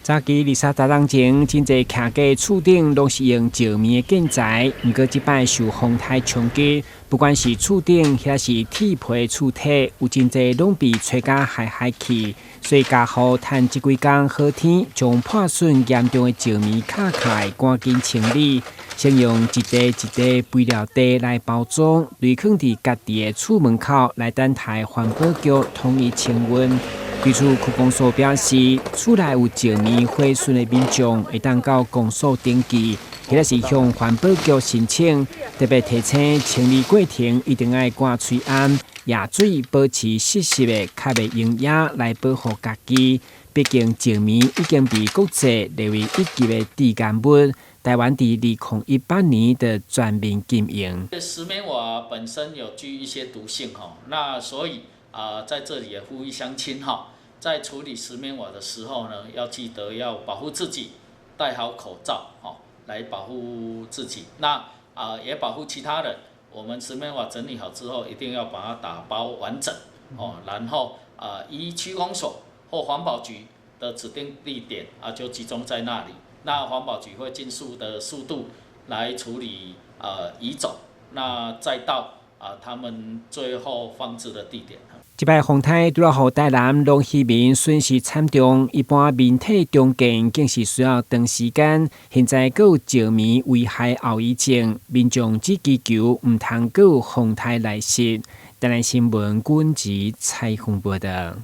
早期20-30年前，真侪徛在厝顶拢是用石棉的建材，不过即摆受风台冲击，不管是厝顶还是铁皮厝体，有真侪拢被吹甲海去。所以家户趁即几工好天，将破损严重的石棉卡来赶紧清理，先用一块一块肥料袋来包装，类放伫家己的厝门口来等待环保局统一清运。对此，区公所表示，厝内有石棉毁损的民众，会当到公所登记，或者是向环保局申请。特别提醒，清理过程一定要挂吹安，野水保持湿湿的，较袂用野来保护家己。毕竟石棉已经被国际列为一级的致癌物。台湾伫2018年的全面禁用。石棉瓦本身有具一些毒性那所以在这里也呼吁乡亲在处理石棉瓦的时候呢，要记得要保护自己，戴好口罩来保护自己。那也保护其他人。我们石棉瓦整理好之后，一定要把它打包完整然后依区公所或环保局的指定地点就集中在那里。那环保局会尽的速度来处理移走，那再到他们最后放置的地点。这摆风台除了予台南农渔民损失惨重，一般面体重建更是需要长时间。现在还有石棉危害后遗症，民众只祈求唔通有风台来袭。台南新闻阮子采访报道。